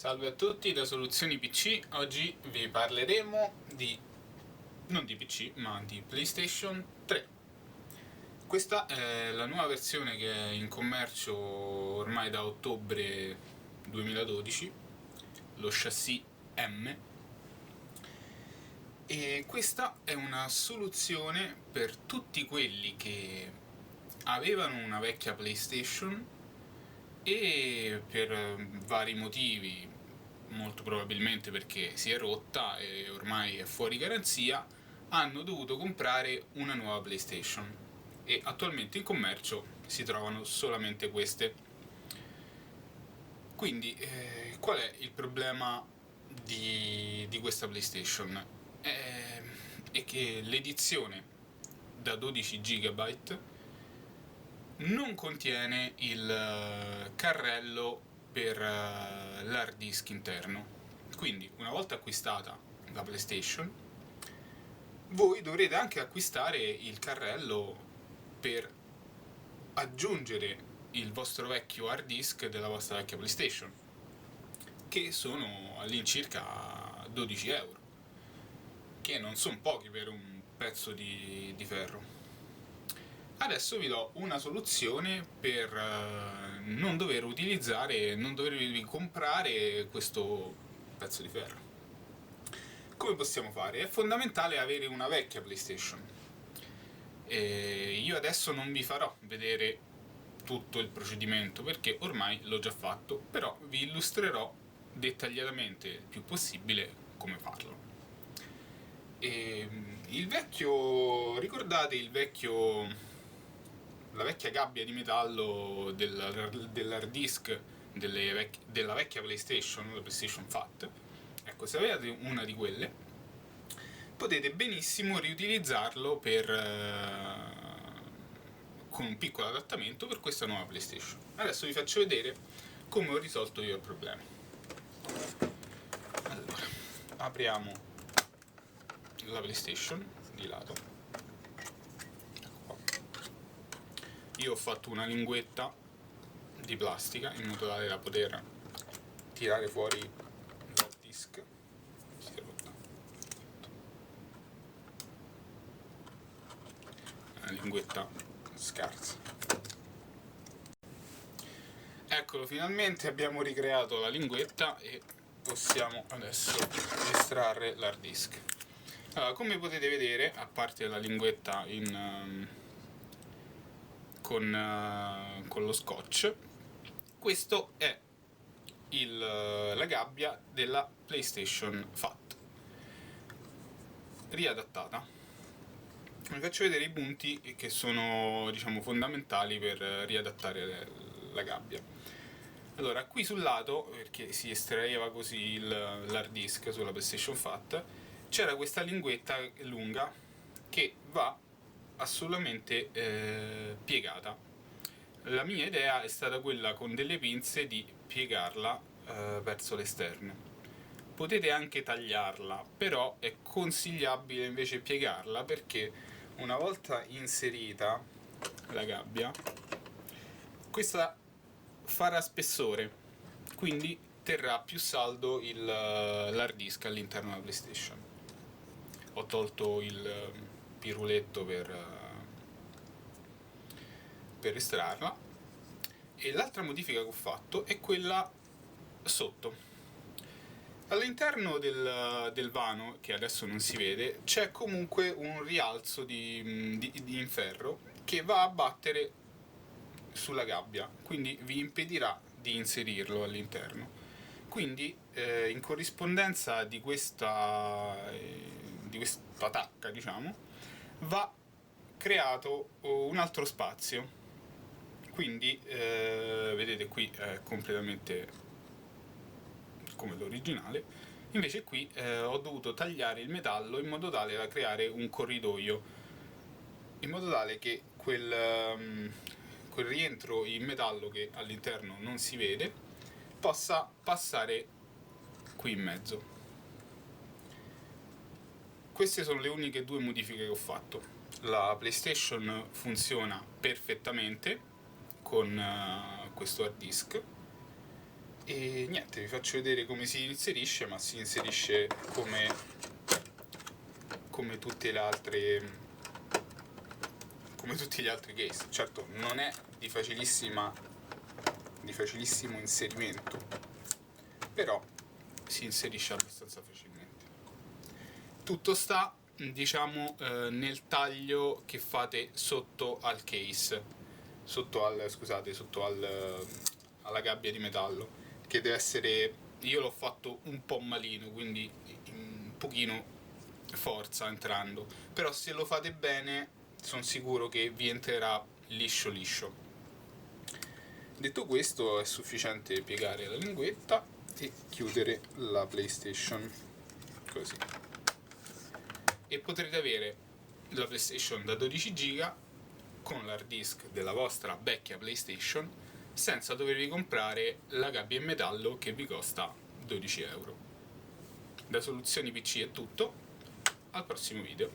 Salve a tutti da Soluzioni PC, oggi vi parleremo non di PC, ma di PlayStation 3. Questa è la nuova versione che è in commercio ormai da ottobre 2012, lo chassis M, e questa è una soluzione per tutti quelli che avevano una vecchia PlayStation e per vari motivi, molto probabilmente perché si è rotta e ormai è fuori garanzia, hanno dovuto comprare una nuova PlayStation e attualmente in commercio si trovano solamente queste. Quindi qual è il problema di questa PlayStation? È che l'edizione da 12 GB non contiene il carrello per l'hard disk interno. Quindi, una volta acquistata la PlayStation, voi dovrete anche acquistare il carrello per aggiungere il vostro vecchio hard disk della vostra vecchia PlayStation, che sono all'incirca 12 euro, che non sono pochi per un pezzo di ferro. Adesso vi do una soluzione per non dover utilizzare, non dovervi comprare questo pezzo di ferro. Come possiamo fare? È fondamentale avere una vecchia PlayStation. E io adesso non vi farò vedere tutto il procedimento perché ormai l'ho già fatto, però vi illustrerò dettagliatamente il più possibile come farlo. Ricordate la vecchia gabbia di metallo dell'hard disk della vecchia PlayStation, la PlayStation Fat? Ecco, se avete una di quelle, potete benissimo riutilizzarlo con un piccolo adattamento per questa nuova PlayStation. Adesso vi faccio vedere come ho risolto io il problema. Allora, apriamo la PlayStation di lato. Ecco qua. Io ho fatto una linguetta di plastica in modo tale da poter tirare fuori l'hard disk. Si è rotta. Una linguetta scarsa. Eccolo, finalmente abbiamo ricreato la linguetta e possiamo adesso estrarre l'hard disk. Allora, come potete vedere, a parte la linguetta con lo scotch, questo è la gabbia della PlayStation Fat riadattata. Vi faccio vedere i punti che sono, diciamo, fondamentali per riadattare la gabbia. Allora, qui sul lato, perché si estraeva così l'hard disk sulla PlayStation Fat, c'era questa linguetta lunga che va assolutamente piegata. La mia idea è stata quella con delle pinze di piegarla verso l'esterno. Potete anche tagliarla, però è consigliabile invece piegarla perché una volta inserita la gabbia, questa farà spessore, quindi terrà più saldo l'hard disk all'interno della PlayStation. Ho tolto il piruletto per estrarla, e l'altra modifica che ho fatto è quella sotto. All'interno del vano, che adesso non si vede, c'è comunque un rialzo in ferro che va a battere sulla gabbia, quindi vi impedirà di inserirlo all'interno. Quindi in corrispondenza di questa tacca, diciamo, va creato un altro spazio. Quindi vedete qui è completamente come l'originale, invece qui ho dovuto tagliare il metallo in modo tale da creare un corridoio, in modo tale che quel rientro in metallo che all'interno non si vede possa passare qui in mezzo. Queste sono le uniche due modifiche che ho fatto. La PlayStation funziona perfettamente con questo hard disk. E niente, vi faccio vedere come si inserisce, ma si inserisce come tutte le altre, come tutti gli altri case. Certo, non è di facilissimo inserimento, però si inserisce abbastanza facilmente. Tutto sta, diciamo, nel taglio che fate sotto al case, alla gabbia di metallo, che deve essere, io l'ho fatto un po' malino, quindi un pochino forza entrando, però se lo fate bene sono sicuro che vi entrerà liscio liscio. Detto questo, è sufficiente piegare la linguetta e chiudere la PlayStation così, e potrete avere la PlayStation da 12 GB con l'hard disk della vostra vecchia PlayStation senza dovervi comprare la gabbia in metallo che vi costa 12 euro. Da Soluzioni PC è tutto, al prossimo video.